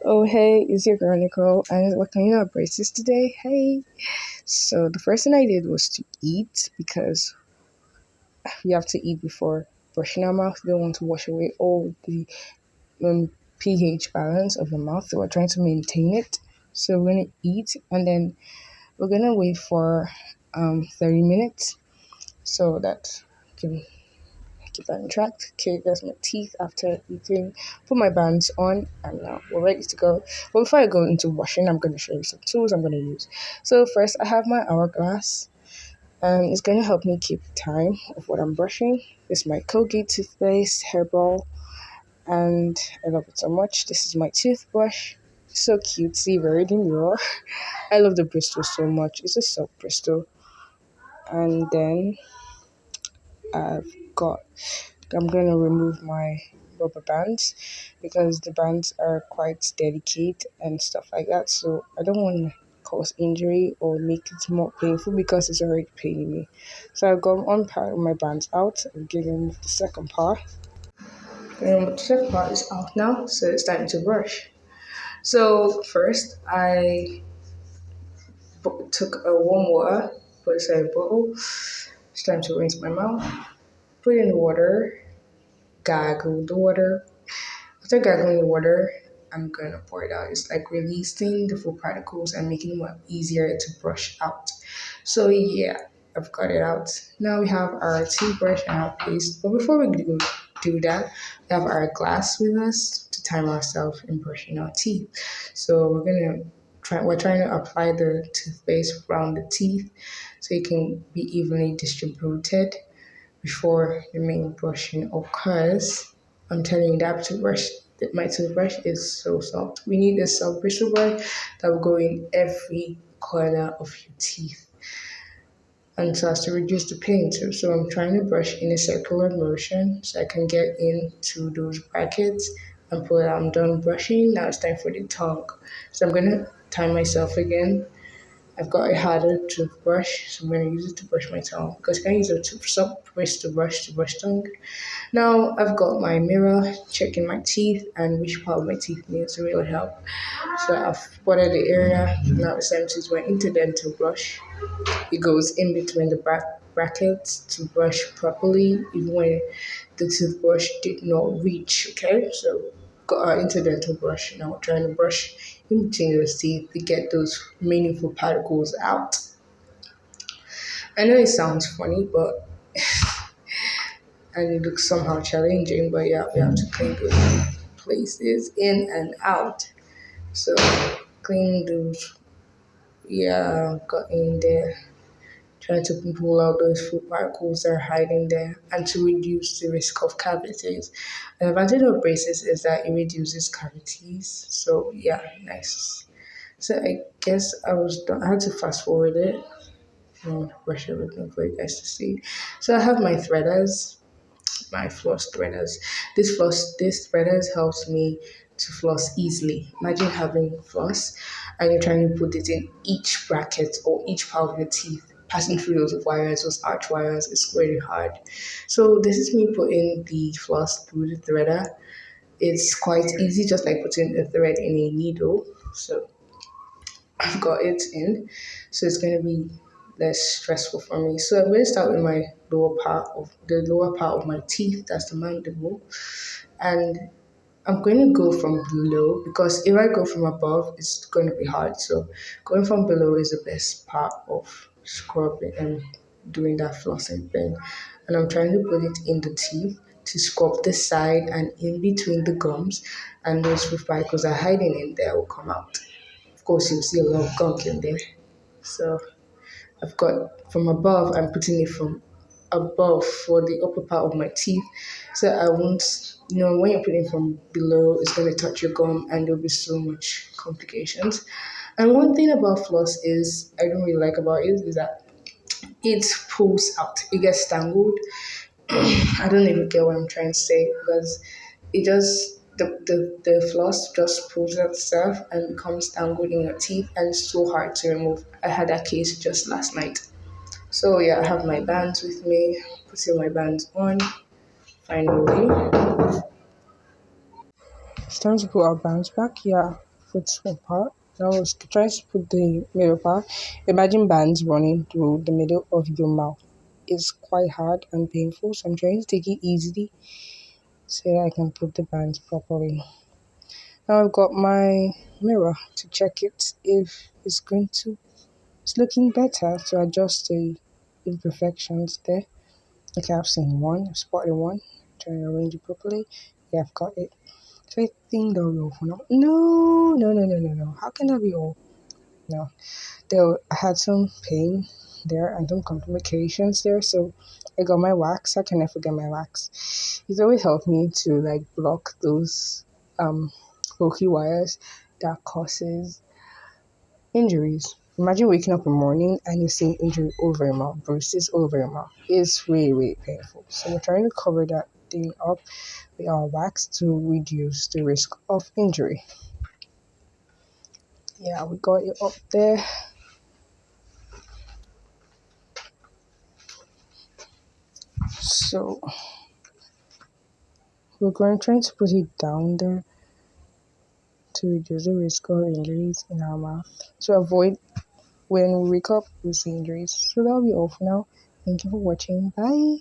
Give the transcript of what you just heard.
Oh, hey, it's your girl Nicole, and we're cleaning up braces today. Hey, so the first thing I did was to eat because we have to eat before brushing our mouth. We don't want to wash away all the pH balance of the mouth, so we're trying to maintain it. So we're gonna eat, and then we're gonna wait for 30 minutes so that we can keep that in track. Okay, that's my teeth after eating. Put my bands on, and now we're ready to go. But before I go into washing, I'm going to show you some tools I'm going to use. So first, I have my hourglass, and it's going to help me keep time of what I'm brushing. This is my Colgate toothpaste, hairball, and I love it so much. This is my toothbrush. So cutesy, very demure. I love the Bristol so much. It's a soap Bristol. And then I've got I'm going to remove my rubber bands because the bands are quite delicate and stuff like that. So I don't want to cause injury or make it more painful because it's already paining me. So I've got one part of my bands out. I'm getting the second part. And the second part is out now, so it's time to brush. So first, I took a warm water, put it in a bowl. It's time to rinse my mouth. Put in the water, gargle the water. After gargling the water, I'm going to pour it out. It's like releasing the food particles and making it more easier to brush out. So yeah, I've got it out. Now we have our toothbrush and our paste. But before we do that, we have our glass with us to time ourselves in brushing our teeth. So we're trying to apply the toothpaste around the teeth so it can be evenly distributed before the main brushing occurs. I'm telling you that my toothbrush is so soft. We need a soft bristle brush that will go in every corner of your teeth. And so as to reduce the pain too. So I'm trying to brush in a circular motion so I can get into those brackets and pull it out. I'm done brushing. Now it's time for the tongue. So I'm gonna time myself again. I've got a harder toothbrush, so I'm going to use it to brush my tongue because I can use a toothbrush to brush tongue. Now I've got my mirror, checking my teeth and which part of my teeth needs to really help. So I've spotted the area. Now it's time to use my interdental brush. It goes in between the brackets to brush properly, even when the toothbrush did not reach. Okay, so got our interdental brush. Now we're trying to brush in between those teeth to get those meaningful particles out. I know it sounds funny, but and it looks somehow challenging, but yeah, we have to clean those places in and out. So clean those, yeah, got in there. Trying to pull out those food particles that are hiding there and to reduce the risk of cavities. The advantage of braces is that it reduces cavities. So yeah, nice. So I guess I was done. I had to fast forward it and brush everything for you guys to see. So I have my threaders, my floss threaders. This threaders helps me to floss easily. Imagine having floss and you're trying to put it in each bracket or each part of your teeth. Passing through those arch wires, is really hard. So this is me putting the floss through the threader. It's quite easy, just like putting a thread in a needle. So I've got it in. So it's going to be less stressful for me. So I'm going to start with my lower part of my teeth. That's the mandible, and I'm going to go from below because if I go from above, it's going to be hard. So going from below is the best part of scrubbing and doing that flossing thing. And I'm trying to put it in the teeth to scrub the side and in between the gums, and those food particles are hiding in there will come out. Of course, you'll see a lot of gunk in there. So I've got from above, I'm putting it from above for the upper part of my teeth. So I won't, when you're putting from below, it's going to touch your gum and there'll be so much complications. And one thing about floss is, I don't really like about it, is that it pulls out. It gets tangled. I don't even get what I'm trying to say because it just the floss just pulls out stuff and becomes tangled in your teeth and it's so hard to remove. I had that case just last night. So yeah, I have my bands with me, putting my bands on finally. It's time to put our bands back, yeah. foot part. I was trying to put the middle part. Imagine bands running through the middle of your mouth. It's quite hard and painful, so I'm trying to take it easily so that I can put the bands properly. Now I've got my mirror to check it if it's looking better to adjust the imperfections there. Okay, I've seen one, I've spotted one. Trying to arrange it properly. Yeah, I've got it. So I think that'll be all for now. No. How can that be all? No. Though I had some pain there and some complications there, so I got my wax. How can I forget my wax? It's always helped me to like block those pokey wires that causes injuries. Imagine waking up in the morning and you're seeing injury over your mouth, bruises over your mouth. It's really, really painful. So we're trying to cover that thing up with our wax to reduce the risk of injury. Yeah, we got it up there. So we're going trying to put it down there to reduce the risk of injuries in our mouth. To avoid when we wake up we see injuries. So that'll be all for now. Thank you for watching. Bye.